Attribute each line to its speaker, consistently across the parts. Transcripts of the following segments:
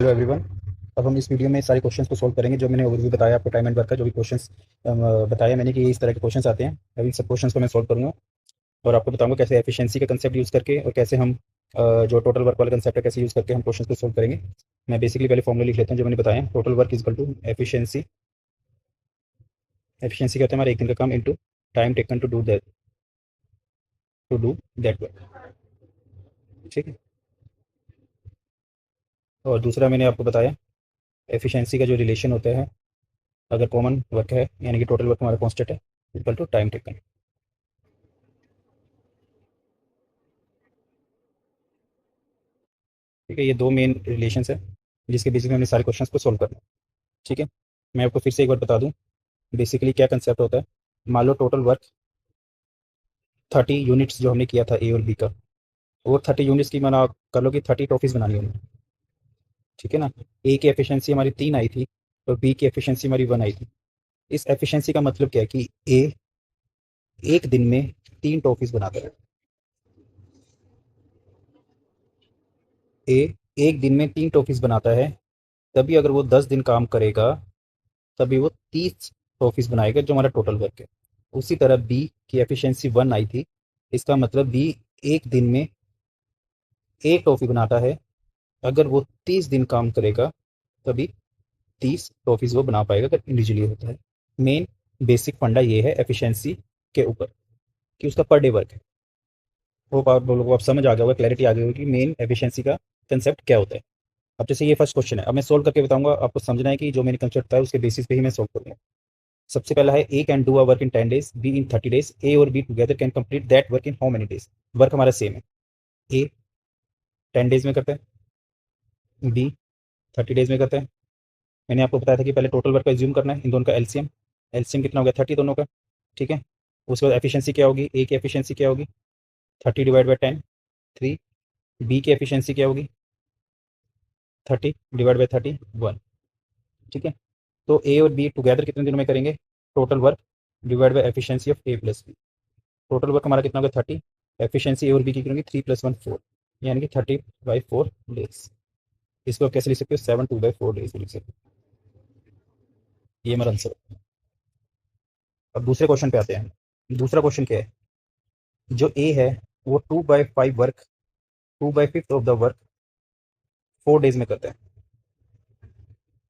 Speaker 1: Hello everyone. अब हम इस वीडियो में सारे क्वेश्चंस को सोल्व करेंगे जो मैंने ओवरव्यू बताया आपको टाइम एंड वर्क का, जो भी क्वेश्चंस बताया मैंने कि इस तरह के क्वेश्चंस आते हैं। अभी सब क्वेश्चंस को मैं सोल्व करूँगा और आपको बताऊंगा कैसे एफिशिएंसी का कंसेप्ट यूज़ करके और कैसे हम जो टोटल वर्क वाला कंसेप्ट है कैसे यूज़ करके हम क्वेश्चन को सोल्व करेंगे। मैं बेसिकली पहले फॉर्मूला लिख लेता हूँ जो मैंने बताया। Total work is equal to efficiency. Efficiency क्या होता है? हमारा एक दिन का काम into time taken to do that work. ठीक है। और दूसरा मैंने आपको बताया एफिशिएंसी का जो रिलेशन होता है, अगर कॉमन वर्क है यानी कि टोटल वर्क हमारा कॉन्स्टेंट है इक्वल टू टाइम टेकन। ठीक है, ये दो मेन रिलेशंस है जिसके बेसिस में हमने सारे क्वेश्चंस को सोल्व करना है। ठीक है, मैं आपको फिर से एक बार बता दूं बेसिकली क्या कंसेप्ट होता है। मान लो टोटल वर्क 30 यूनिट्स जो हमने किया था ए और बी का, वो 30 यूनिट्स की माना कर लो कि 30 टॉफीज़ बनानी होंगी। ठीक है ना। ए की एफिशिएंसी हमारी 3 आई थी और बी की एफिशिएंसी हमारी 1 आई थी। इस एफिशिएंसी का मतलब क्या है कि ए एक दिन में 3 टॉफीज़ बनाता है। ए एक दिन में 3 टॉफीज़ बनाता है, तभी अगर वो 10 दिन काम करेगा तभी वो 30 टॉफीज़ बनाएगा जो हमारा टोटल वर्क है। उसी तरह बी की एफिशिएंसी 1 आई थी, इसका मतलब बी एक दिन में एक टॉफी बनाता है, अगर वो 30 दिन काम करेगा तभी 30 टॉफीज़ वो बना पाएगा अगर इंडिविजुअली होता है। मेन बेसिक फंडा ये है एफिशिएंसी के ऊपर कि उसका पर डे वर्क है। होप आप लोगों को अब समझ आ गया होगा, क्लैरिटी आ गई होगी कि मेन एफिशिएंसी का कंसेप्ट क्या होता है। अब जैसे ये फर्स्ट क्वेश्चन है, अब मैं सोल्व करके बताऊंगा। आपको समझना है कि जो मैंने कंसेप्ट था उसके बेसिस पे ही मैं सोल्व करूंगा। सबसे पहला है A can do a work in 10 days, B in 30 days, A और B together can complete that work in how many days. Work हमारा सेम है। ए 10 days में करता है, बी 30 days में करता है। मैंने आपको बताया था कि पहले टोटल वर्क का एज्यूम करना है, इन दोनों का एलसीएम। एलसीएम कितना हो गया? 30 दोनों का। ठीक है। उसके बाद एफिशिएंसी क्या होगी? ए की एफिशिएंसी क्या होगी? 30 डिवाइड बाई 10, 3। बी की एफिशिएंसी क्या होगी? 30 डिवाइड बाई 30, 1। ठीक है। तो ए और बी टुगेदर कितने दिनों में करेंगे? Total work divide by efficiency of A plus B. Total work हमारा कितना होगा? 30। एफिशिएंसी ए और बी की कितनी होगी? 3 + 1 4, यानी कि 30/4 डेज। इसको आप कैसे लिख सकते हो? 7/2/4 डेज लिख सकते हो। ये हमारा आंसर है। अब दूसरे क्वेश्चन पे आते हैं। दूसरा क्वेश्चन क्या है? जो ए है वो 2/5 work, 2/5 of the work 4 days में करता है,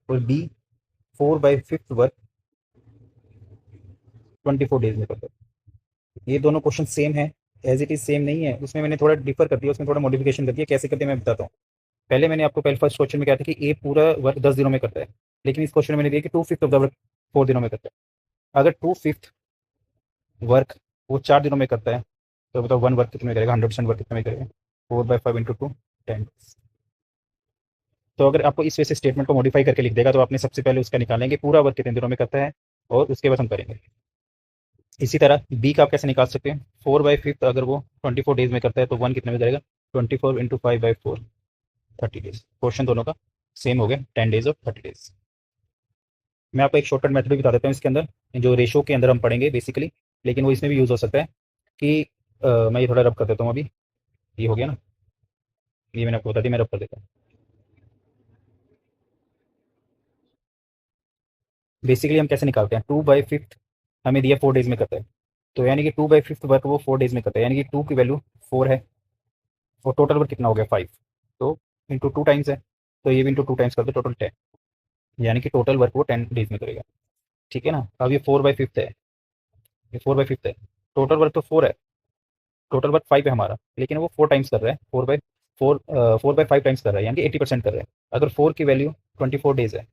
Speaker 1: और बी 4/5 वर्क 24 डेज में करता है। ये दोनों क्वेश्चन सेम है, एज इट इज सेम नहीं है। उसमें मैंने थोड़ा डिफर कर दिया, उसमें थोड़ा मॉडिफिकेशन कर दिया। कैसे करते हैं मैं बताता हूँ। पहले मैंने आपको पहले फर्स्ट क्वेश्चन में क्या था कि ए पूरा वर्क 10 दिनों में करता है, लेकिन इस क्वेश्चन में मैंने दिया कि 2/5 ऑफ द वर्क 4 दिनों में करता है। अगर 2/5 वर्क वो 4 दिनों में करता है तो बताओ 1 वर्क कितने में करेगा? 100% वर्क कितने में करेगा? 4/5 × 2, 10। तो अगर आपको इस वजह से स्टेटमेंट को मॉडिफाई करके लिख देगा तो आपने सबसे पहले उसका निकालेंगे पूरा वर्क कितने दिनों में करता है, और उसके बाद हम करेंगे। इसी तरह बी का आप कैसे निकाल सकते हैं? 4/5 अगर वो 24 डेज में करता है तो 1 कितने में करेगा? 24 × 5/4, 30 डेज। क्वेश्चन दोनों का सेम हो गया, 10 डेज और 30 डेज। मैं आपको एक शॉर्टकट मेथड भी बता देता हूँ इसके अंदर, जो रेशो के अंदर हम पढ़ेंगे बेसिकली, लेकिन वो इसमें भी यूज़ हो सकता है कि मैं ये थोड़ा रब कर देता हूँ अभी। ये हो गया ना, ये मैंने आपको बता दिया, मैं रब कर देता हूँ। बेसिकली हम कैसे निकालते हैं? 2/5 हमें दिया 4 डेज में करता है, तो यानी कि 2/5 वर्क वो 4 डेज में करता है, यानी कि 2 की वैल्यू 4 है और टोटल वर्क कितना हो गया? 5। तो इंटू 2 टाइम्स है, तो ये भी इंटू 2 टाइम्स कर दो, टोटल 10, यानी कि टोटल वर्क वो 10 डेज में करेगा। ठीक है ना। अब ये 4/5 है, ये 4/5 है, टोटल वर्क तो 4 है, टोटल वर्क 5 है हमारा, लेकिन वो 4 टाइम्स कर रहा है, 4/5 टाइम्स कर रहा है, यानी कि 80% कर रहा है। अगर 4 की वैल्यू 24 डेज है,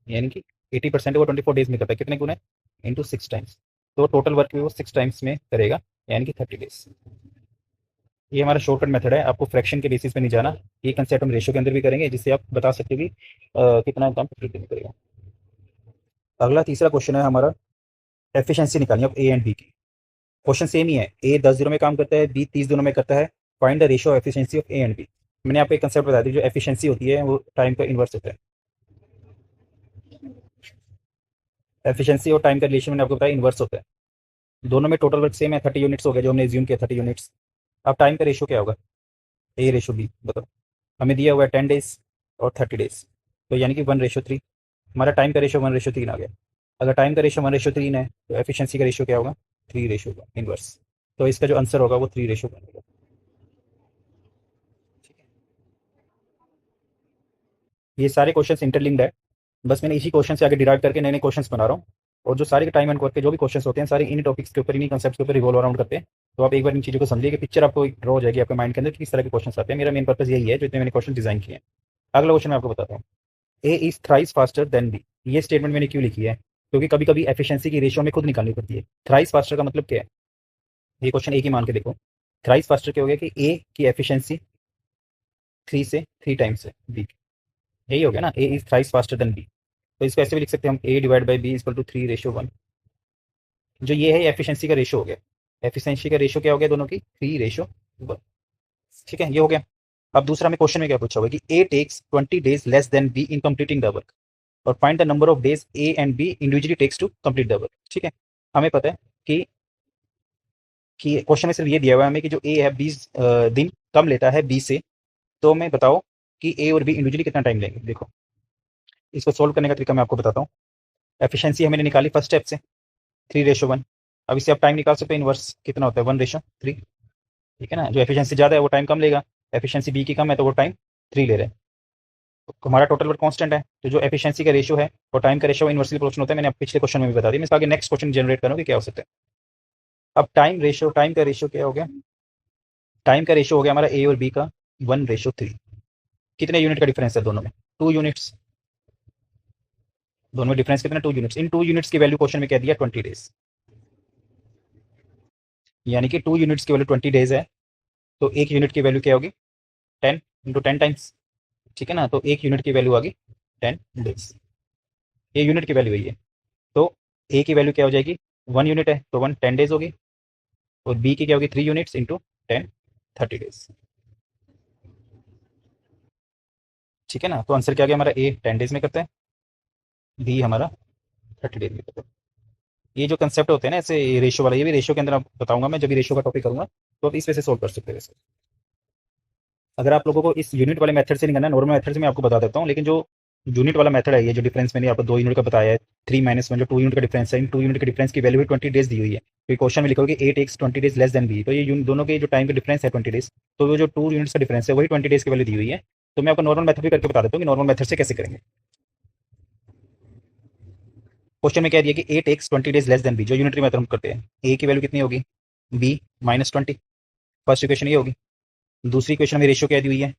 Speaker 1: यानी कि 80% वो 24 डेज में करता है, कितने गुना है? Into 6 times. तो टोटल वर्क भी वो 6 टाइम्स में करेगा, यानी कि 30 डेज। ये हमारा शॉर्टकट मेथड है, आपको फ्रैक्शन के बेसिस पे नहीं जाना। ये कंसेप्ट हम रेशियो के अंदर भी करेंगे, जिससे आप बता सकते हो कि कितना काम कितने में करेगा। अगला तीसरा क्वेश्चन है हमारा, एफिशिएंसी निकालनी है अब ए एंड बी की। क्वेश्चन सेम ही है, ए 10 दिनों में काम करता है, बी 30 दिनों में करता है। Find the ratio of efficiency of A and B. मैंने आपको एक कंसेप्ट बता दी, जो एफिशिएंसी होती है वो टाइम का इन्वर्स होता है। एफिशिएंसी और टाइम का रिलेशन मैंने आपको बताया इन्वर्स होता है। दोनों में टोटल वर्क सेम है, 30 यूनिट्स हो गया जो हमने एज्यूम किया 30 यूनिट्स। अब टाइम का रेशियो क्या होगा? ए रेशियो बी बताओ। हमें दिया हुआ है 10 डेज, और 30 डेज, तो यानी कि 1:3। हमारा टाइम का रेशियो 1:3 आ गया। अगर टाइम का रेशियो 1:3 है तो एफिशिएंसी का रेशियो क्या होगा? 3:1 इनवर्स। तो इसका जो आंसर होगा वो 3:1 होगा। ठीक है, ये सारे क्वेश्चंस इंटरलिंक्ड है। बस मैंने इसी क्वेश्चन से आगे डिराइव करके नए नए क्वेश्चंस बना रहा हूँ। और जो सारे टाइम एंड वर्क के जो भी क्वेश्चंस होते हैं सारे इन्हीं टॉपिक्स के ऊपर, इन्हीं कंसेप्ट के ऊपर रिवॉल्व अराउंड करते हैं। तो आप एक बार इन चीज़ों को समझिए कि पिक्चर आपको एक ड्रॉ हो जाएगी आपके माइंड के अंदर कि किस तरह के क्वेश्चन आते हैं। मेरा मेन पर्पस यही है जो इतने मैंने क्वेश्चन डिजाइन किए हैं। अगला क्वेश्चन मैं आपको बताता हूँ। A is thrice faster than B. ये स्टेटमेंट मैंने क्यों लिखी है? क्योंकि कभी कभी एफिशिएंसी की रेशियो में खुद निकालनी पड़ती है। थ्राइस फास्टर का मतलब क्या है? ये क्वेश्चन ए की मान के देखो। थ्राइस फास्टर क्या हो गया कि ए की एफिशिएंसी 3 टाइम्स है बी। यही हो गया ना, A is thrice faster than B. तो इसको ऐसे भी लिख सकते हैं हम, A divide by B equal to 3:1। जो ये है एफिशिएंसी का रेशियो हो गया। एफिशिएंसी का रेशियो क्या हो गया दोनों की? 3:1। ठीक है, ये हो गया। अब दूसरा में क्वेश्चन में क्या पूछा हुआ है कि A takes 20 days less than B in completing the work और find the number of days A and B individually takes to complete the work. ठीक है, हमें पता है कि क्वेश्चन में सिर्फ ये दिया हुआ है हमें कि जो ए है 20 दिन कम लेता है बी से। तो मैं बताओ कि ए और बी इंडिविजुअली कितना टाइम लेंगे। देखो, इसको सोल्व करने का तरीका मैं आपको बताता हूँ। एफिशिएंसी हमने निकाली फर्स्ट स्टेप से 3:1। अब इससे आप टाइम निकाल सकते हैं इनवर्स कितना होता है 1:3। ठीक है ना, जो एफिशिएंसी ज़्यादा है वो टाइम कम लेगा, एफिशिएंसी बी की कम है तो वो टाइम 3 ले रहे हैं। तो हमारा टोटल वर्क कांस्टेंट है, तो जो एफिशिएंसी का रेशियो है और टाइम का रेशियो इनवर्सली प्रोपोर्शनल होता है। मैंने आप पिछले क्वेश्चन में भी बता दिया। मैं इसका आगे नेक्स्ट क्वेश्चन जनरेट करूँ कि क्या हो सकता है। अब टाइम का रेशियो क्या हो गया? टाइम का रेशियो हो गया हमारा ए और बी का 1:3। कितने यूनिट का डिफरेंस है दोनों में? 2 यूनिट्स। दोनों में डिफरेंस कितना? 2 यूनिट्स। इन 2 यूनिट्स की वैल्यू क्वेश्चन में कह दिया 20 डेज। यानी कि 2 यूनिट्स की वैल्यू 20 डेज है। तो एक यूनिट की वैल्यू क्या होगी? 10 × 10 टाइम्स। ठीक है ना, तो एक यूनिट की वैल्यू आ गई 10 डेज। ये यूनिट की वैल्यू है ये। तो ए की वैल्यू क्या हो जाएगी? 1 यूनिट है तो 1 10 डेज होगी। और बी की क्या होगी? 3 यूनिट्स इंटू 10 30 डेज। ठीक है ना, तो आंसर क्या आ गया हमारा? ए 10 डेज में करता है, बी हमारा 30 डेज में करता है। ये जो कंसेप्ट होते हैं ना ऐसे रेशियो वाला, ये भी रेशियो के अंदर आप बताऊंगा मैं जब भी रेशियो का टॉपिक करूंगा। तो आप इस वजह से सोल्व कर सकते हैं वैसे। अगर आप लोगों को इस यूनिट वाले मेथड से नहीं करना, नॉर्मल मेथड से मैं आपको बता देता हूँ। लेकिन जो यूनिट वाला मेथड है, ये जो डिफरेंस मैंने आपको 2 यूनिट का बताया है, 3 - 1 जो 2 यूनिट का डिफरेंस है, इन 2 यूनिट के डिफरेंस की वैल्यू भी 20 डेज दी हुई है। तो क्वेश्चन में लिखोगे A takes 20 days less than B, तो ये दोनों के जो टाइम का डिफरेंस है 20 डेज, तो वो जो 2 यूनिट्स का डिफरेंस है वही 20 डेज की वैल्यू दी हुई है। तो मैं आपको नॉर्मल मेथड भी करके बता देता हूँ कि नॉर्मल मेथड से कैसे करेंगे। क्वेश्चन में कह दिया कि A takes 20 days less than B, जो यूनिटरी मेथड हम करते हैं। ए की वैल्यू कितनी होगी? बी -20। फर्स्ट इक्वेशन ये होगी। दूसरी इक्वेशन में रेशियो क्या दी हुई है?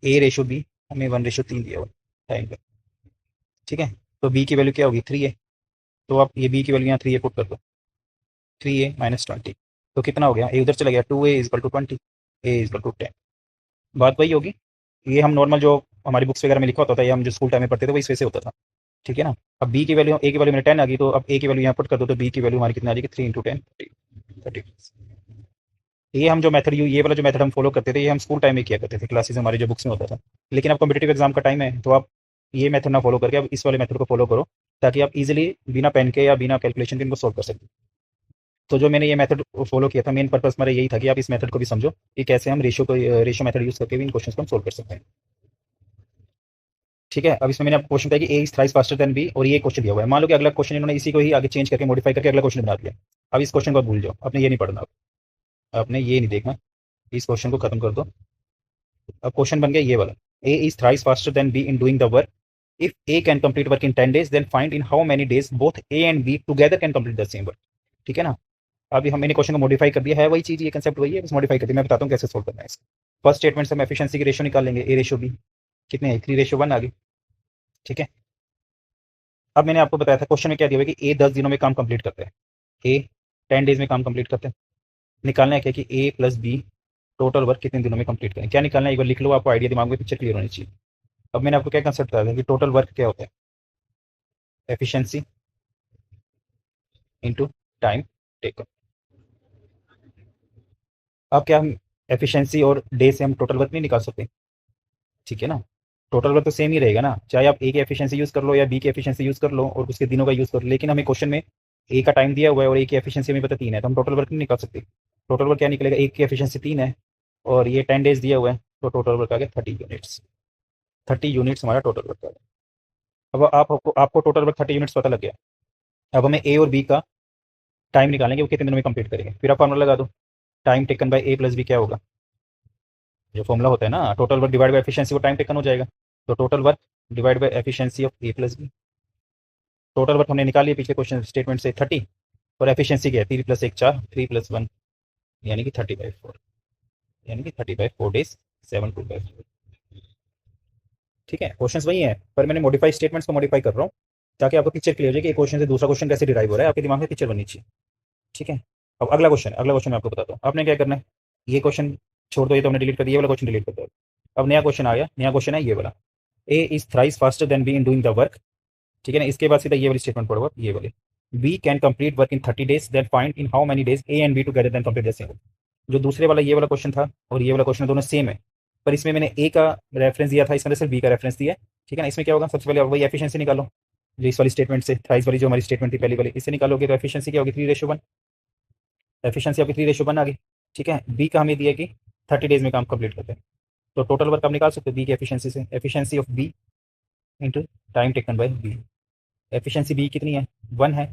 Speaker 1: ए रेशो बी, हमें 1:3 दिया हुआ टाइम का। ठीक है, तो बी की वैल्यू क्या होगी? 3 है। तो आप ये बी की वैल्यू यहाँ 3 पुट कर दो। 3a - 20, तो कितना हो गया? ए उधर चला गया, 2a = 20, a = 10। बात वही होगी। ये हम नॉर्मल जो हमारी बुक्स वगैरह में लिखा होता था, या हम जो स्कूल टाइम में पढ़ते थे वो इस वजह से होता था। ठीक है ना। अब बी की वैल्यू, ए की वैल्यू मेरे 10 आ गई, तो अब ए की वैल्यू यहाँ पुट कर दो, तो बी की वैल्यू हमारी कितनी आ जाएगी? 3 × 10 30। ये हम जो मेथड ये वाला जो मेथड हम फॉलो करते थे, ये हम स्कूल टाइम में किया करते थे, क्लासेस हमारी जो बुक्स में होता था। लेकिन अब कॉम्पिटेटिव एग्जाम का टाइम है, तो आप ये मेथड ना फॉलो करके अब इस वाले मेथड को फॉलो करो, ताकि आप इजीली बिना पेन के या बिना कैलकुलेशन के इनको सॉल्व कर सकें। तो जो मैंने ये मेथड फॉलो किया था, मेन पर्पस मेरा यही था कि आप इस मेथड को भी समझो कि कैसे हम रेशियो मेथड यूज करके भी इन क्वेश्चन को हम सोल्व कर सकते हैं। ठीक है, अब इसमें मैंने आपको क्वेश्चन किया कि A is thrice faster than B, और ये क्वेश्चन दिया हुआ है। मान लो कि अगला क्वेश्चन इन्होंने इसी को ही आगे चेंज करके मॉडिफाई करके अगला क्वेश्चन बना दिया। अब इस क्वेश्चन को भूल जाओ, आपने ये नहीं पढ़ना, आपने ये नहीं देखना, इस क्वेश्चन को खत्म कर दो। अब क्वेश्चन बन गया ये वाला। A is thrice faster than B in doing the work. If A can complete work in 10 days, then find in how many days both A and B together can complete the same work. ठीक है ना। अभी हम मैंने question को modify कर दिया है, वही चीज़, ये कंसेप्ट वही है, बस मॉडिफाई कर दिया। मैं बताता हूँ कैसे सोल्व करना है इसको। फर्स्ट स्टेटमेंट से हम एफिशिएंसी की रेशियो निकाल लेंगे, ए रेशियो बी कितने हैं? 3:1 आ गई। ठीक है, अब मैंने आपको बताया था क्वेश्चन में क्या दिया हुआ है कि ए 10 दिनों में काम कंप्लीट करते हैं, ए 10 डेज में काम कंप्लीट करते हैं। निकालना है क्या कि ए प्लस बी टोटल वर्क कितने दिनों में कंप्लीट करें। क्या निकालना है एक बार लिख लो, आपको आइडिया दिमाग में, पिक्चर क्लियर होनी चाहिए। अब मैंने आपको क्या कंसेप्ट बताया था कि टोटल वर्क क्या होता है? Efficiency into time taken. अब क्या हम एफिशिएंसी और डे से हम टोटल वर्क नहीं निकाल सकते? ठीक है ना, टोटल वर्क तो सेम ही रहेगा ना, चाहे आप ए की एफिशिएंसी यूज़ कर लो या बी की एफिशिएंसी यूज़ कर लो और उसके दिनों का यूज़ कर लो। लेकिन हमें क्वेश्चन में ए का टाइम दिया हुआ है और ए की एफिशिएंसी हमें पता 3 है, तो हम टोटल वर्क नहीं निकाल सकते। टोटल वर्क क्या निकलेगा? ए की एफिशिएंसी 3 है और ये 10 डेज दिया हुआ है, तो टोटल वर्क आ गया 30 यूनिट्स। 30 यूनिट्स हमारा टोटल वर्क है। अब आपको टोटल वर्क 30 यूनिट्स पता लग गया। अब हमें ए और बी का टाइम निकालेंगे, वो कितने दिनों में कंप्लीट करेंगे। फिर आप फॉर्मूला लगा दो, time taken by A plus B क्या होगा, जो फॉर्मूला होता है ना, total work divide by efficiency, वो टाइम टेकन हो जाएगा। तो total work divide by efficiency of A plus B. Total work हमने निकाल लिया पिछले क्वेश्चन स्टेटमेंट से 30, और एफिशिएंसी क्या है, 3 + 1 4, 3 + 1 यानी कि 30/4, यानी कि 30/4 डेज, 7/2/4। ठीक है, क्वेश्चंस वही है, पर मैंने मॉडिफाई स्टेटमेंट्स को मॉडिफाई कर रहा हूँ ताकि आपको पिक्चर क्लियर हो जाए कि एक क्वेश्चन से दूसरा क्वेश्चन कैसे डिराइव हो रहा है, आपके दिमाग में पिक्चर बननी चाहिए। ठीक है। अब अगला क्वेश्चन मैं आपको बताता हूँ आपने क्या करना है। ये क्वेश्चन छोड़ दो, ये तो हमने डिलीट कर दिया, ये वाला क्वेश्चन डिलीट कर दो। अब नया क्वेश्चन आ गया, नया क्वेश्चन है ये वाला, A is thrice faster than B in doing the work. ठीक है ना, इसके बाद सीधा ये वाली स्टेटमेंट पढ़ो, ये वाली, B can complete work in 30 days, then find in how many days A and B together then complete the same. जो दूसरे वाला ये वाला क्वेश्चन था और ये वाला क्वेश्चन दोनों सेम है, पर इसमें मैंने ए का रेफरेंस दिया था, इसके अंदर सिर्फ बी का रेफरेंस दिया है। ठीक है ना, इसमें क्या होगा, सबसे पहले वही एफिशिएंसी निकालो, जो इस वाली स्टेटमेंट से थ्राइस वाली जो हमारी स्टेटमेंट थी पहली वाली, इससे निकालोगे तो एफिशिएंसी क्या होगी, 3:1। एफिशिएंसी आपकी 3:1 आ गई। ठीक है, बी का हमें दिया कि 30 डेज में काम कंप्लीट करते हैं, तो टोटल वर्क आप निकाल सकते हो बी की एफिशिएंसी से, efficiency of B into time taken by B. Efficiency B कितनी है, 1 है,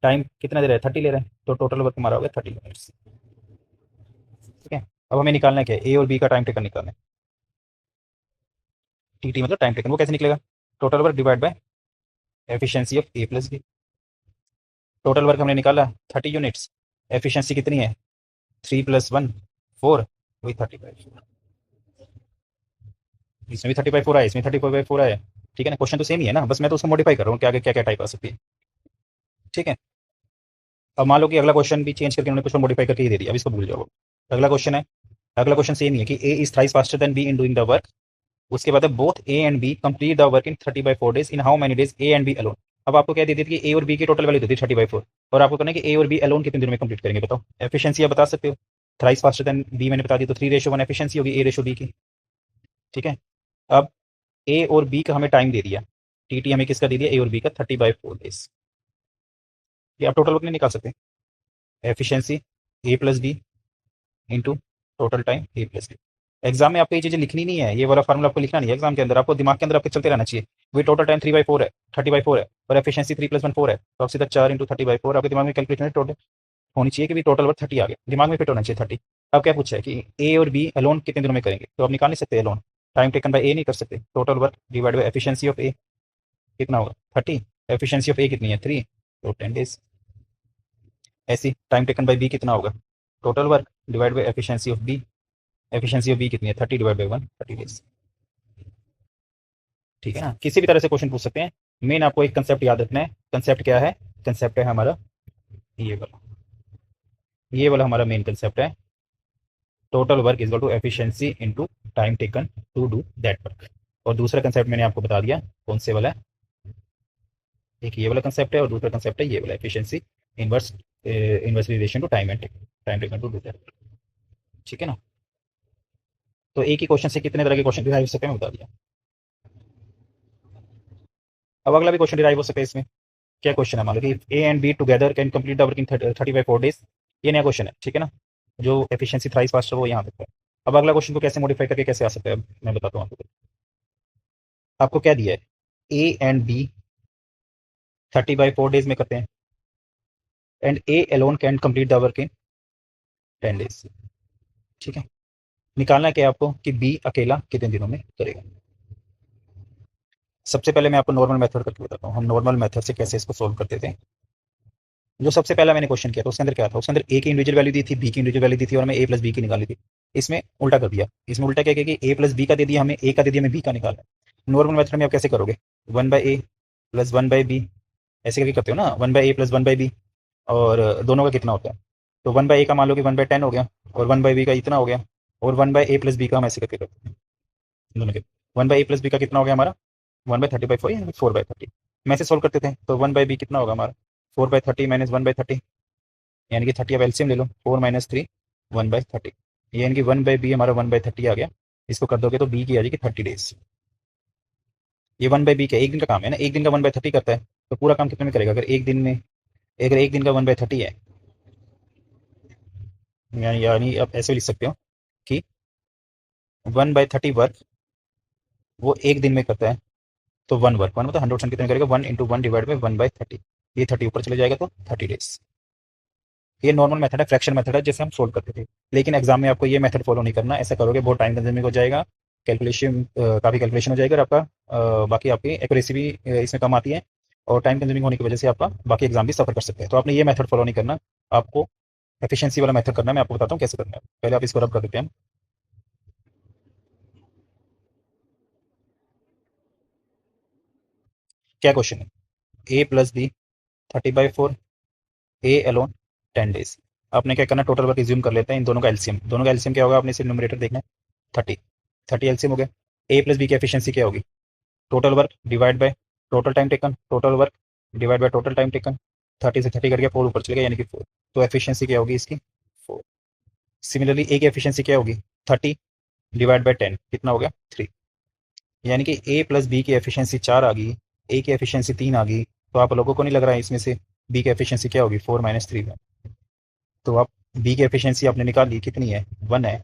Speaker 1: टाइम कितना दे रहा है, 30 ले रहे हैं, तो टोटल वर्क हमारा हो गया 30 मिनट्स। ठीक है, अब हमें निकालना है क्या, ए और बी का टाइम टेकन निकालना है। टी टी मतलब टाइम टेकन, वो कैसे निकलेगा, total work divide by efficiency of A plus B. Total work हमने निकाला 30 यूनिट्स, एफिशिएंसी कितनी है, 3 + 1 4, वही 30/4। इसमें भी 30/4 आया, इसमें 34/4 आया। ठीक है ना, क्वेश्चन तो सेम ही है ना, बस मैं तो उसको मॉडिफाई कर रहा हूँ कि आगे क्या क्या टाइप आ सकती है। ठीक है, अब मान लो कि अगला क्वेश्चन भी चेंज करके उन्होंने कुछ मॉडिफाई करके ही दे दिया, अब इसको भूल जाओ। अगला क्वेश्चन है, अगला क्वेश्चन सेम ही है कि A is thrice faster than B in doing the work. उसके बाद है both A and B complete the work in 30/4 days, in how many days A and B alone. अब आपको क्या दे दी थी कि ए और बी की टोटल वैल्यू दी थी 30/4, और आपको कहना है कि ए और बी अलोन कितने दिन में कंप्लीट करेंगे, बताओ। एफिशिएंसी आप बता सकते हो, थ्राइस फास्टर देन बी मैंने बता दी, तो 3:1 एफिशिएंसी होगी A/B की। ठीक है, अब ए और बी का हमें टाइम दे दिया, टी टी हमें किसका दे दिया, ए और बी का 30/4 डेज। ये आप टोटल वर्क नहीं निकाल सकते, efficiency A plus B into total time A plus B. Exam में आपको ये चीज़ें लिखनी नहीं है, ये वाला फार्मूला आपको लिखना नहीं है एग्जाम के अंदर, आपको दिमाग के अंदर आपके चलते रहना चाहिए। वही टोटल टाइम 3/4 है, 30/4 है, और एफिशिएंसी 3 + 1 4 है, तो आप सीधा 4 × 30/4 आपके दिमाग में कैलकुलेशन टोटल होनी चाहिए कि भी टोटल वर्क 30 आ गया, दिमाग में फिट होना चाहिए 30। अब क्या पूछा है कि ए और बी अलोन कितने दिनों में करेंगे, तो आप निकाल नहीं सकते alone, time taken by A नहीं कर सकते, total work divide by efficiency of A कितना होगा 30, एफिशिएंसी ऑफ ए कितनी है 3, तो 10 डेज। ऐसी टाइम टेकन बाय बी कितना होगा, total work divide by efficiency of B, efficiency of B कितनी है 30 डिवाइड बाय 1, 30 डेज। ठीक है ना, किसी भी तरह से क्वेश्चन पूछ सकते हैं, मेन आपको एक कंसेप्ट याद रखना है। कंसेप्ट क्या है, कंसेप्ट है हमारा ये वाला, ये वाला हमारा मेन कंसेप्ट है, total work is equal to efficiency into time taken to do that work. और दूसरा कंसेप्ट मैंने आपको बता दिया कौन से वाला है, एक ये वाला कंसेप्ट है और दूसरा कंसेप्ट है ये वाला, efficiency inverse inverse relation to time taken to do that. ठीक है ना, तो एक ही क्वेश्चन से कितने तरह के क्वेश्चन डिराइव हो सकते हैं मैं बता दिया। अब अगला भी क्वेश्चन डिराइव हो सकता है इसमें। क्या क्वेश्चन है, मान लो कि ए and B together can complete the work in 30/4 days, ये नया क्वेश्चन है। ठीक है ना, जो एफिशिएंसी थ्राइस फास्टर वो यहाँ तक है। अब अगला क्वेश्चन को कैसे मॉडिफाई करके कैसे आ सकता है, अब मैं बताता हूँ आपको। आपको क्या दिया है, ए एंड बी 30/4 डेज में करते हैं, and A alone can complete the work in 10 days. ठीक है, निकालना क्या है आपको कि बी अकेला कितने दिनों में करेगा। सबसे पहले मैं आपको नॉर्मल मेथड करके बताता हूँ, हम नॉर्मल मेथड से कैसे इसको सोल्व करते थे। जो सबसे पहला मैंने क्वेश्चन किया था उसके अंदर क्या था, उसके अंदर ए की इंडिविजुअल वैल्यू दी थी, बी की इंडिविजुअल वैल्यू दी थी, और हमें ए प्लस बी की निकाली थी। इसमें उल्टा कर दिया, इसमें उल्टा क्या किया कि ए प्लस बी का दे दिया, हमें ए का दे दिया, हमें बी का निकालना है। नॉर्मल मेथड में आप कैसे करोगे, 1/a प्लस 1/b, ऐसे करके करते हो ना, 1/a प्लस 1/b, और दोनों का कितना होता है, तो 1/a का मान लो कि 1/10 हो गया, और 1/b का इतना हो गया, और 1/a प्लस बी का हम ऐसे करके करते हैं दोनों के। 1/a प्लस बी का कितना हो गया हमारा, 1/30/4 यानी 4/30। हम ऐसे सोल्व करते थे, तो 1/b कितना होगा हमारा, 4/30 माइनस 1/30, यानी कि 30, अब एलसीएम ले लो, 4 - 3 1/30, यानी कि 1/b हमारा 1/30 आ गया। इसको कर दोगे तो बी की आ जाएगी 30 डेज। ये 1/b क्या एक दिन का काम है ना, एक दिन का 1/30 करता है, तो पूरा काम कितने में करेगा, अगर एक दिन में, अगर एक दिन का 1/30 है, यानी आप ऐसे लिख सकते हो कि 1/30 वर्क वो एक दिन में करता है, तो वन वर्क, वन मतलब 100% कितने करेगा, 1 × 1 / 1/30, ये 30 ऊपर चले जाएगा तो 30 डेज। ये नॉर्मल मेथड है, फ्रैक्शन मेथड है, जैसे हम सोल्व करते थे। लेकिन एग्जाम में आपको ये मेथड फॉलो नहीं करना, ऐसा करोगे बहुत टाइम कंज्यूमिंग हो जाएगा, कैलकुलेशन काफ़ी कैलकुलेशन हो जाएगा और आपका बाकी आपकी एक्यूरेसी भी इसमें कम आती है, और टाइम कंज्यूमिंग होने की वजह से आपका बाकी एग्जाम भी सफर कर सकते हैं। तो आपने ये मेथड फॉलो नहीं करना, आपको एफिशिएंसी वाला मेथड करना है। मैं आपको बताता हूँ कैसे करना है। पहले आप इसको रब कर देते हैं। क्या क्वेश्चन है, A + B 30/4, A alone 10 days. आपने क्या करना, टोटल वर्क रिज्यूम कर लेते हैं, इन दोनों का एलसीएम, दोनों का एलसीएम क्या होगा, आपने सिर्फ न्यूमरेटर देखना है, 30, 30 एलसीएम हो गया। A + B की एफिशिएंसी क्या होगी, total work divide by total time taken, total work divide by total time taken, 30 से 30 करके 4 ऊपर चलेगा, यानी कि 4, तो एफिशिएंसी क्या होगी इसकी, 4। सिमिलरली ए की एफिशिएंसी क्या होगी, 30 डिवाइड बाय 10 कितना हो गया, 3, यानी कि A + B की एफिशिएंसी 4 आ गई, ए की एफिशिएंसी 3 आ गई, तो आप लोगों को नहीं लग रहा है इसमें से बी की एफिशिएंसी क्या होगी, 4 - 3 में। तो आप बी की एफिशिएंसी आपने निकाल ली, कितनी है, 1 है,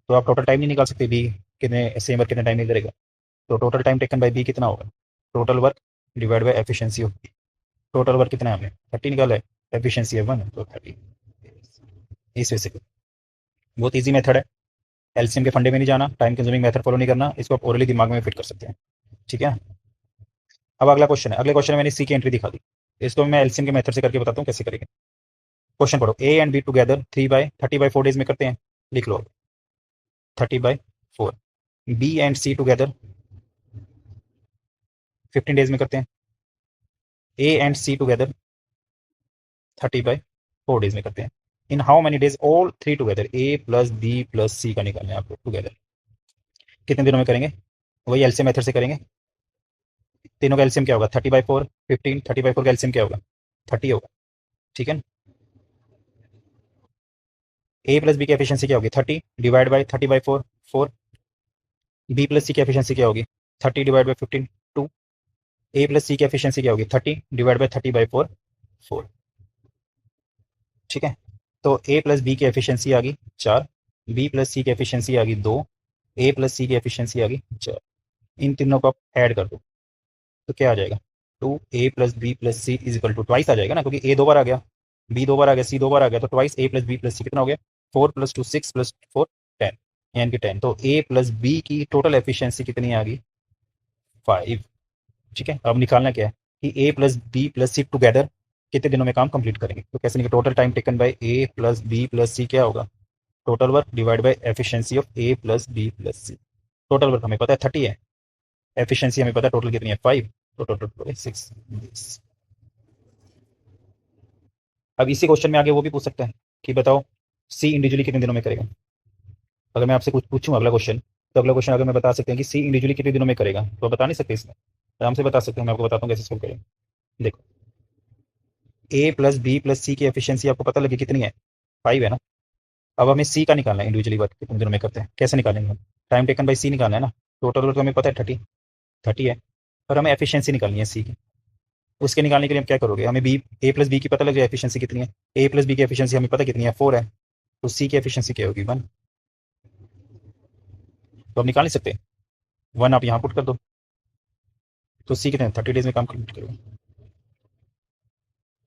Speaker 1: तो आप टोटल टाइम नहीं निकाल सकते, बी कितने सेम वर्क कितने टाइम में करेगा, तो total time taken by B कितना होगा, total work divide by efficiency of B, total work कितना है, हमने 30 निकाला है, एफिशिएंसी है 1, तो 30। इस वजह से बहुत ईजी मेथड है, एलसीएम के फंडे में नहीं जाना, टाइम कंज्यूमिंग मेथड फॉलो नहीं करना, इसको आप ओरली दिमाग में फिट कर सकते हैं। ठीक है। अब अगला क्वेश्चन है, अगले क्वेश्चन में मैंने सी की एंट्री दिखा दी, इसको मैं एलसीएम के मेथड से करके बताता हूँ कैसे करेंगे। क्वेश्चन पढ़ो, A and B together 30/4 days में करते हैं, लिख लो 30/4। B and C together 15 days में करते हैं, A and C together 30/4 days में करते हैं। In how many days all three together, A + B + C का निकालना है आपको टुगेदर, कितने दिनों में करेंगे, वही एलसीएम मेथड से करेंगे। तीनों का एलसीएम क्या होगा, 30/4, 15, 30/4 का एलसीएम क्या होगा, 30 होगा। ठीक है। A + B की एफिशिएंसी क्या होगी, 30 डिवाइड बाई 30/4, 4। B + C की एफिशिएंसी क्या होगी, 30 डिवाइड बाई 15, 2। A + C की एफिशिएंसी क्या होगी, 30 डिवाइड बाई 30/4, 4। ठीक है। तो A + B की एफिशिएंसी आ गई 4, B + C की एफिशिएंसी आ गई 2, A + C की एफिशिएंसी आ गई 4। इन तीनों को आप ऐड कर दो, तो क्या आ जाएगा, 2A + B + C ट्वाइस आ जाएगा ना, क्योंकि ए 2 बार आ गया, बी 2 बार आ गया, सी 2 बार आ गया, तो ट्वाइस A + B + C कितना हो गया, 4 + 2 6 + 4 10, यानी कि 10। तो A + B की टोटल एफिशिएंसी कितनी आ गई, 5। ठीक है। अब निकालना क्या है कि A + B + C टुगेदर कितने दिनों में काम कंप्लीट करेंगे, तो कैसे निकल, total time taken bye A + B + C क्या होगा, total work divide by efficiency of A + B + C। Total work हमें पता है 30 है, एफिशिएंसी हमें पता है टोटल कितनी है 5, तो टोटल 6। अब इसी क्वेश्चन में आगे वो भी पूछ सकता है कि बताओ सी इंडिविजुअली कितने दिनों में करेगा। अगर मैं आपसे कुछ पूछूं अगला क्वेश्चन, तो अगला क्वेश्चन अगर मैं बता सकते हैं कि सी इंडिविजुअली कितने दिनों में करेगा, तो बता नहीं सकते इसमें, आराम से बता सकते हैं। मैं आपको बताता हूँ कैसे सोल्व करेंगे। देखो, A + B + C की एफिशिएंसी आपको पता लगी कितनी है, 5 है ना। अब हमें सी का निकालना है, इंडिविजुअली वर्क कितने दिनों में करते हैं, कैसे निकालेंगे हम, टाइम टेकन बाई सी निकालना है ना। टोटल वर्क हमें पता है 30 है, और हमें एफिशिएंसी निकालनी है सी की। उसके निकालने के लिए हम क्या करोगे, हमें बी A + B की पता लग जाए एफिशिएंसी कितनी है, A + B की एफिशिएंसी हमें पता कितनी है, 4 है, तो सी की एफिशिएंसी क्या होगी, 1। तो आप निकाल नहीं सकते, 1 आप यहाँ पुट कर दो, तो सी कितने 30 डेज में काम कंप्लीट करोगे।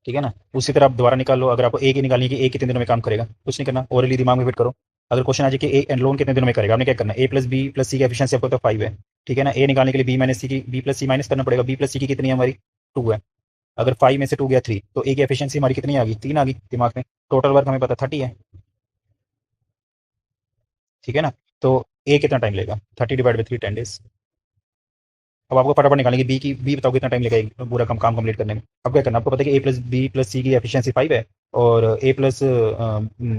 Speaker 1: ठीक है ना। उसी तरह आप दोबारा निकाल लो, अगर आपको ए की निकालनी है कि ए कितने दिनों में काम करेगा, कुछ नहीं करना, ओरली दिमाग में फिट करो। अगर क्वेश्चन आ जाए कि ए एंड लोन कितने दिनों में करेगा, आपने क्या करना, A + B + C की एफिशिएंसी आपको तो 5 है। ठीक है ना। ए निकालने के लिए B + C माइनस करना पड़ेगा, B + C की कितनी है हमारी, 2 है। अगर 5 में से 2 गया 3, तो ए की एफिशिएंसी हमारी कितनी आ गई, 3 आ गई दिमाग में। टोटल वर्क हमें पता 30 है। ठीक है ना। तो ए कितना टाइम लेगा, 30 डिवाइड बाई 3, 10 डेज। अब आपको फटाफट निकालने की बी बताओ कितना टाइम लगेगा एक पूरा काम कंप्लीट करने में। अब क्या करना, आपको पता है कि A + B + C की एफिशिएंसी 5 है, और A +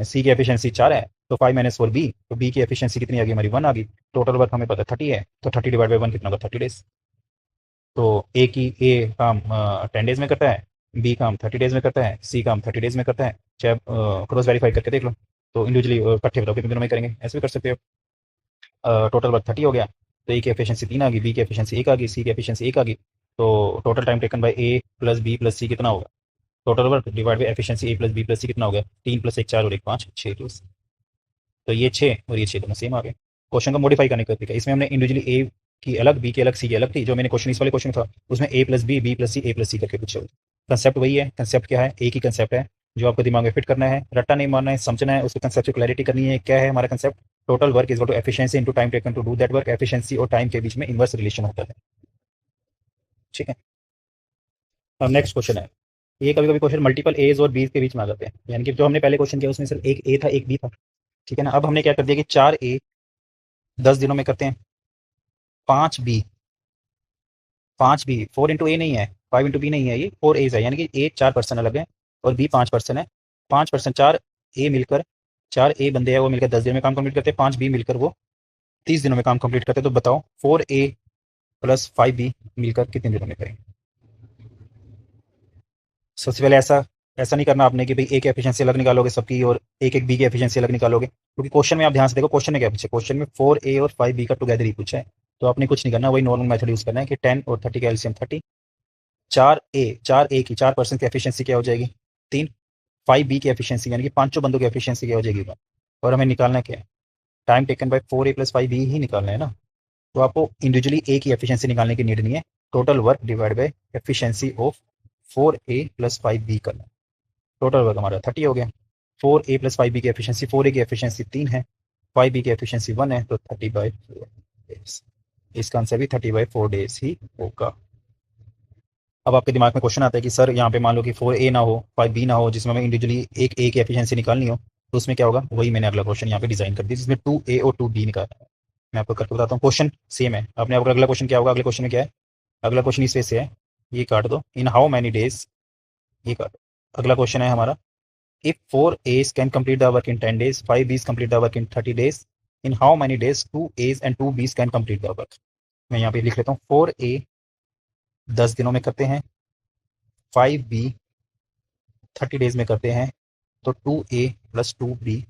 Speaker 1: C की एफिशिएंसी 4 है, तो 5 - 4 बी, तो बी की एफिशिएंसी कितनी आ गई हमारी, 1 आ गई। टोटल वर्क हमें पता है 30 है, तो 30 डिवाइड बाई 1 कितना होगा, 30 डेज। तो ए काम 10 डेज में करता है, बी काम 30 डेज में करता है, सी काम 30 डेज में करता है। चाहे क्रॉस वेरीफाई करके देख लो। तो इंडिविजुअली इकट्ठे बताओ कितने दिनों में करेंगे, ऐसे भी कर सकते हो। टोटल वर्क 30 हो गया, तो ए की एफिशिएंसी 3 आ गई, बी की एफिशिएंसी 1 आ गई, सी की एफिशिएंसी 1 आ गई। तो total time taken bye A + B + C कितना होगा, total work divide by efficiency A + B + C कितना हो गया, 3 + 1 4 और 1 5, 6 टूल्स। तो ये 6 और ये 6 दोनों सेम आ गए। क्वेश्चन को मॉडिफाई करने का तरीका, इसमें हमने इंडिविजुअली की अलग, बी की अलग, सी की अलग थी। जो मैंने क्वेश्चन, इस वाले क्वेश्चन था उसमें ए प्लस बी, बी प्लस सी, ए प्लस सी करके पूछा हुआ। कंसेप्ट वही है। कंसेप्ट क्या है? एक ही कंसेप्ट है जो आपको दिमाग में फिट करना है, रट्टा नहीं मारना है, समझना है, उसके कंसेप्ट की क्लैरिटी करनी है। क्या है हमारा concept? Total work is equal to efficiency into time taken to do that work. Efficiency और टाइम के बीच में इनवर्स रिलेशन होता है। ठीक है। अब नेक्स्ट क्वेश्चन है, ये कभी कभी क्वेश्चन मल्टीपल एज और बीज के बीच में आ जाते हैं, यानी कि जो हमने पहले क्वेश्चन किया उसमें सिर्फ एक ए था, एक बी था। ठीक है ना। अब हमने क्या कर दिया कि 4 ए 10 दिनों में करते हैं, 5 बी, 5 बी, 4 इंटू ए नहीं है, 5 इंटू बी नहीं है, ये 4 एज है, यानी कि ए 4 पर्सन अलग है और बी 5 पर्सन है। 5 पर्सन, 4 ए मिलकर, 4 ए बंदे हैं वो मिलकर 10 दिन में काम कंप्लीट करते हैं, 5 बी मिलकर वो 30 दिनों में काम कंप्लीट करते हैं। तो बताओ 4 ए प्लस 5 बी मिलकर कितने दिनों में करेंगे? सबसे पहले ऐसा ऐसा नहीं करना आपने कि भाई ए की एफिशिएंसी अलग निकालोगे सबकी और एक एक बी की एफिशिएंसी अलग निकालोगे, क्योंकि क्वेश्चन में आप ध्यान से देखो, क्वेश्चन में क्या पूछे? क्वेश्चन में 4 ए और 5 बी का टुगेदर ही पूछा है। तो आपने कुछ नहीं करना, वही नॉर्मल मेथड यूज करना है कि 10 और 30 का एलसीएम 30। 4 ए की 4 पर्सन की एफिशिएंसी क्या हो जाएगी? 3। 5 बी की एफिशिएंसी यानी कि पांचों बंदों की एफिशिएंसी क्या हो जाएगी? 1। और हमें निकालना क्या है? Time taken by 4 A plus 5 B ही निकालना है ना। तो आपको इंडिविजुअली ए की एफिशिएंसी निकालने की नीड नहीं है, total work divide by efficiency of 4 A plus 5 B करना है। टोटल वर्क हमारा 30 हो गया। 4 ए प्लस 5 बी की एफिशिएंसी, 4 ए की एफिशिएंसी 3 है, 5 बी की एफिशिएंसी 1 है, तो 30/4 डेज। इसका आंसर भी 30/4 डेज ही होगा। अब आपके दिमाग में क्वेश्चन आता है कि सर यहाँ पे मान लो कि 4 ए ना हो, 5 बी ना हो, जिसमें हमें इंडिविजुअली एक ए की एफिशिएंसी निकालनी हो, तो उसमें क्या होगा? वही मैंने अगला क्वेश्चन यहाँ पे डिजाइन कर दिया जिसमें 2 ए और 2 बी निकालना है। मैं आपको करके बताता हूँ, क्वेश्चन सेम है। आपने आपका अगला क्वेश्चन क्या होगा? अगले क्वेश्चन में क्या है? अगला क्वेश्चन इस वे से है, ये काट दो, इन हाउ मैनी डेज, ये काट दो। अगला क्वेश्चन है हमारा, if 4 A's can complete the work in 10 days, 5 B's complete the work in 30 days, in how many days 2 A's and 2 B's can complete the work? मैं यहाँ पे लिख लेता हूँ, 4 A 10 दिनों में करते हैं, 5 B 30 डेज में करते हैं, तो 2 A प्लस 2 B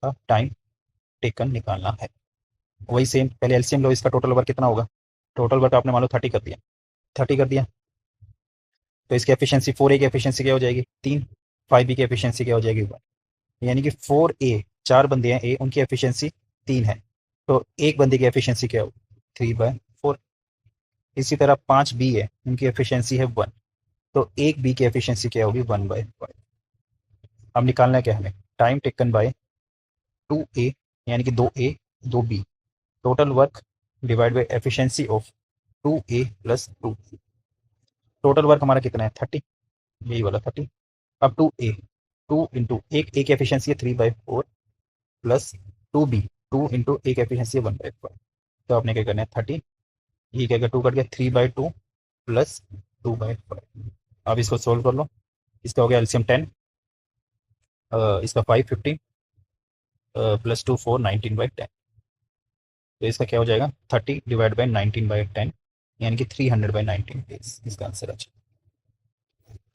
Speaker 1: का टाइम टेकन निकालना है। वही सेम, पहले एलसीएम लो, इसका टोटल वर्क कितना होगा? टोटल वर्क आपने मान लो 30 कर दिया, 30 कर दिया, तो इसकी एफिशिएंसी 4A की एफिशिएंसी क्या हो जाएगी? 3। 5B की एफिशिएंसी क्या हो जाएगी? 1। यानी कि 4 ए, 4 बंदे हैं ए, उनकी एफिशिएंसी 3 है, तो एक बंदे की एफिशिएंसी क्या होगी? 3/4। इसी तरह 5 बी है, उनकी एफिशिएंसी है 1, तो एक बी की एफिशिएंसी क्या होगी? 1/5। अब निकालना है क्या हमें? टाइम टेकन बाय 2 ए, यानी कि 2 A 2 B, total work divide by efficiency of 2 A plus 2 B. Total work हमारा कितना है? 30, यही वाला 30। अब 2 ए, 2 इंटू एक ए की एफिशिएंसी है 3/4 प्लस 2 बी, 2 इंटू एक एफिशिएंसी है 1/5। तो आपने क्या करना है? 30, ये क्या, 2 कट गया, 3/2 प्लस 2/5। अब इसको सोल्व कर लो, इसका हो गया एलसीएम 10, इसका 5 15, प्लस 2 4 19/10। तो इसका क्या हो जाएगा? 30/19/10, यानी कि 300/19 डेज इसका आंसर अच्छा।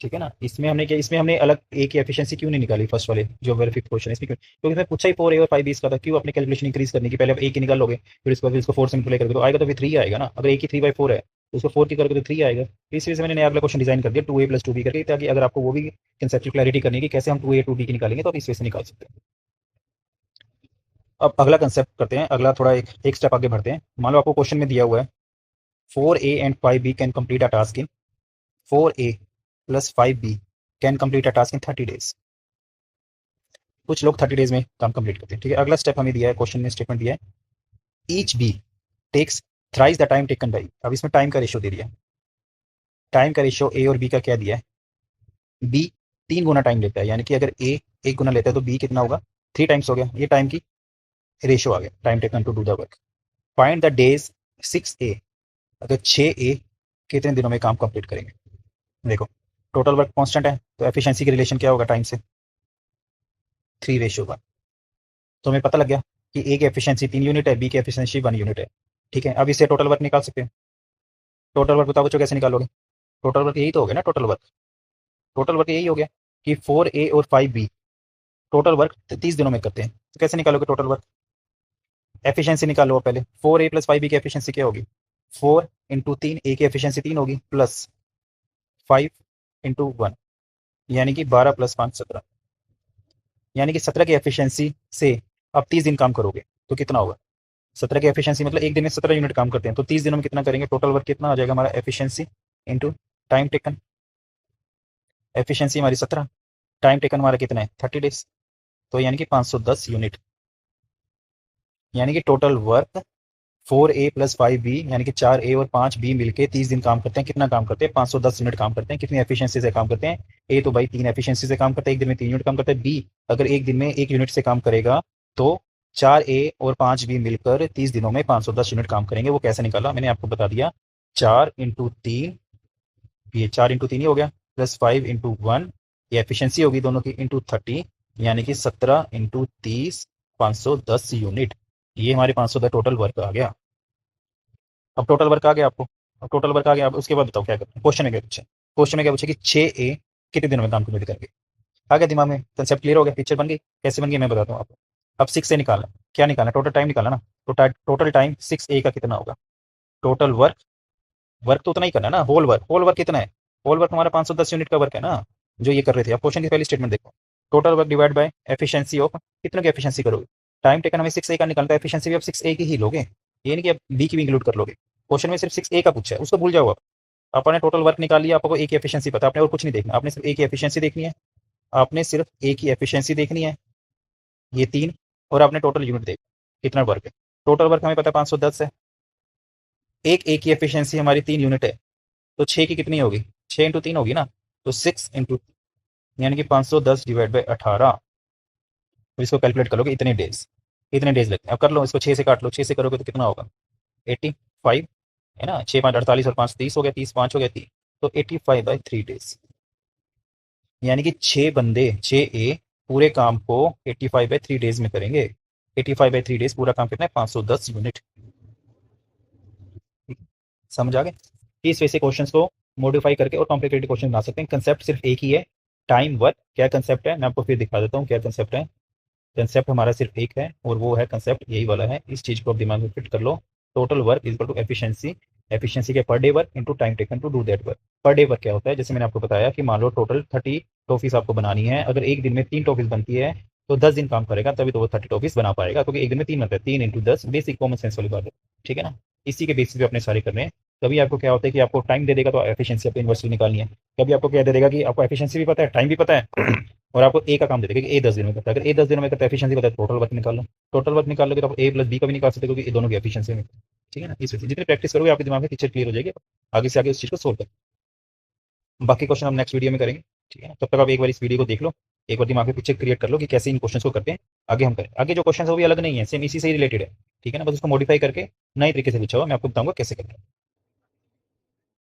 Speaker 1: ठीक है ना। इसमें हमने क्या, इसमें हमने अलग ए की एफिशिएंसी क्यों नहीं निकाली? फर्स्ट वाले जो मेरे फिफ्थ क्वेश्चन है इसमें क्यों? क्योंकि इसमें पूछा ही 4 ए और 5 बी का था। क्यों अपने कैलकुलेशन इंक्रीज करने की? पहले आप ए की निकाल लोगे, फिर इसको 4 से मल्टीप्लाई करके तो आएगा, तो फिर 3 आएगा ना। अगर ए की 3/4 है तो उसको 4 की करके तो 3 आएगा। तो इस वजह से मैंने नया अगला क्वेश्चन डिजाइन कर दिया 2 ए प्लस 2 बी करके, ताकि अगर आपको वो भी कंसेप्चुअल क्लैरिटी करनी है कि कैसे हम 2 ए 2 बी की निकालेंगे, तो आप इस वजह से निकाल सकते हैं। अब अगला कंसेप्ट करते हैं, अगला थोड़ा एक स्टेप आगे बढ़ते हैं। मान लो आपको क्वेश्चन में दिया हुआ है 4 A and 5 B can complete a task in 4 A plus 5 B can complete a task in 30 days. कुछ लोग 30 डेज में काम कंप्लीट करते हैं। ठीक है। अगला स्टेप हमें दिया है, क्वेश्चन में स्टेटमेंट दिया है, each B takes thrice the time taken by. अब इसमें टाइम का रेशियो दे दिया है। टाइम का रेशियो ए और बी का क्या दिया है? बी 3 गुना टाइम लेता है, यानी कि अगर ए 1 गुना लेता है तो बी कितना होगा? 3 टाइम्स हो गया। ये टाइम की रेशियो आ गया, time taken to do the work. Find the days 6 A, अगर 6 ए कितने दिनों में काम कंप्लीट करेंगे? देखो टोटल वर्क कांस्टेंट है, तो एफिशिएंसी की रिलेशन क्या होगा टाइम से? 3/1। तो हमें पता लग गया कि ए की एफिशिएंसी 3 यूनिट है, बी की एफिशिएंसी 1 यूनिट है। ठीक है। अब इससे टोटल वर्क निकाल सकते हैं। टोटल वर्क बताओ बच्चों, कैसे निकालोगे? टोटल वर्क यही तो हो गया ना। टोटल वर्क, टोटल वर्क यही हो गया कि 4 ए और 5 बी टोटल वर्क 30 दिनों में करते हैं। तो कैसे निकालोगे टोटल वर्क? एफिशिएंसी निकालो पहले। 4 ए प्लस 5 बी की एफिशिएंसी क्या होगी? 4 इंटू 3, ए की एफिशिएंसी 3 होगी, प्लस 5 इंटू 1, यानी कि 12 प्लस 5 17, यानी कि 17 की एफिशिएंसी से अब 30 दिन काम करोगे तो कितना होगा? 17 की एफिशिएंसी मतलब एक दिन में 17 यूनिट काम करते हैं, तो 30 दिनों में कितना करेंगे, टोटल वर्क कितना आ जाएगा हमारा, efficiency into time taken. Efficiency हमारी 17, टाइम टेकन हमारा कितना है 30 डेज, तो यानी कि 510 यूनिट। यानी कि total work 4A plus 5B यानी कि 4A और 5B मिलके 30 दिन काम करते हैं। कितना काम करते हैं, 510 यूनिट काम करते हैं। कितनी एफिशिएंसी से काम करते हैं, ए तो भाई 3 एफिशिएंसी से काम करता है, एक दिन में 3 यूनिट काम करता है। बी अगर एक दिन में 1 यूनिट से काम करेगा तो 4A और 5B मिलकर 30 दिनों में 510 यूनिट काम करेंगे। वो कैसे निकाला मैंने आपको बता दिया, 4 × 3, ये 4 × 3 ही हो गया, प्लस 5 × 1, ये एफिशिएंसी होगी दोनों की, इंटू 30, यानी कि 17 × 30 510 यूनिट। ये हमारे 510 टोटल वर्क आ गया। अब टोटल वर्क आ गया आपको, अब टोटल वर्क आ गया। अब उसके बाद बताओ क्या करते हैं, क्वेश्चन में क्या पूछे, क्वेश्चन में क्या पूछे कि 6A कितने दिनों में काम कंप्लीट करेंगे। आ गया दिमाग में, कंसेप्ट क्लियर हो गया, पिक्चर बन गई। कैसे बन गई मैं बताता हूँ आपको। अब 6 से निकालना, क्या निकालना, टोटल टाइम निकालना ना। तो टोटल टाइम 6A का कितना होगा, टोटल वर्क, वर्क तो उतना ही करना है ना, होल वर्क, होल वर्क कितना है, होल वर्क हमारा 510 यूनिट का वर्क है ना, जो ये कर रहे थे। अब क्वेश्चन की पहली स्टेटमेंट देखो, total work divide by efficiency of, कितने की एफिशिएंसी करोगे, टाइम टेकन हमें 6A का निकालता है, एफिशिएंसी भी अब 6A की ही लोगे, ये नहीं कि अब बी की भी इंक्लूड कर लोगे। क्वेश्चन में सिर्फ 6A का पूछा है, उसको भूल जाओ। आपने टोटल वर्क निकाल लिया, आपको एक ही एफिशिएंसी पता है, आपने और कुछ नहीं देखना, आपने सिर्फ एक ही एफिशिएंसी देखनी है, आपने सिर्फ एक ही एफिशिएंसी देखनी है, ये 3, और आपने टोटल यूनिट देख कितना वर्क है। टोटल वर्क हमें पता है 510 है, एक की एफिशिएंसी हमारी 3 यूनिट है, तो 6 की कितनी होगी, 6 × 3 होगी ना, तो 6 × यानी कि 510 डिवाइड बाई 18, तो इसको कैलकुलेट करोगे इतने डेज, इतने डेज लगते हैं। अब कर लो इसको, 6 से काट लो, 6 से करोगे तो कितना होगा 85 है ना, 6 × 5 = 48 और 5 = 30 हो गया, 30 5 हो गया 30, तो 85/3 डेज। यानी कि 6 बंदे 6A पूरे काम को 85/3 डेज में करेंगे। 85/3 डेज पूरा काम कितना है, 510 यूनिट। समझ आ गए, इस वजह से क्वेश्चंस को मॉडिफाई करके और कॉम्प्लिकेटेड क्वेश्चन बना सकते हैं। कंसेप्ट सिर्फ एक ही है, टाइम वर्क। क्या कंसेप्ट है मैं आपको फिर दिखा देता हूँ क्या कंसेप्ट है। कंसेप्ट हमारा सिर्फ एक है और वो है कंसेप्ट यही वाला है, इस चीज को आप दिमाग में फिट कर लो। Total work is equal to efficiency, efficiency के per day work into time taken to do that work. Per day work क्या होता है, जैसे मैंने आपको बताया कि मान लो टोटल 30 टॉफीज आपको बनानी है, अगर एक दिन में 3 टॉफीज बनती है तो 10 दिन काम करेगा तभी तो वो 30 टॉफीज बना पाएगा, क्योंकि एक दिन में 3 बनता है, 3 × 10, बेसिक कॉमन सेंस वाली बात है, ठीक है ना। इसी के बेसिस पे अपने सारे कर रहे हैं। कभी आपको क्या होता है कि आपको टाइम दे देगा तो एफिशिएंसी आपको इन्वर्सली निकालनी है, कभी आपको क्या दे देगा कि आपको एफिशिएंसी भी पता है टाइम भी पता है और आपको ए का काम दे देगा कि ए 10 दिन में करता है। अगर ए 10 दिनों में करता है, एफिशिएंसी पता है, टोटल वर्क निकाल लो। टोटल वर्क निकाल लोगे तो आप ए प्लस बी का भी निकाल सकते हो, क्योंकि ये दोनों की एफिशिएंसी में, ठीक है ना। इस वजह से जितनी प्रैक्टिस करोगे आपके दिमाग में पिक्चर क्लियर हो जाएगी, आगे से आगे उस चीज़ को सोल्व कर। बाकी क्वेश्चन हम नेक्स्ट वीडियो में करेंगे, ठीक है ना। तब तक आप एक बार इस वीडियो को देख लो, एक बार दिमाग में पिक्चर क्रिएट कर लो कि कैसे इन क्वेश्चन को करते हैं, आगे हम करें। आगे जो क्वेश्चन है वो भी अलग नहीं है, सेम इसी से ही रिलेटेड है, ठीक है ना, बस उसको मॉडिफाई करके नए तरीके से पूछा हुआ, मैं आपको बताऊंगा कैसे करना है।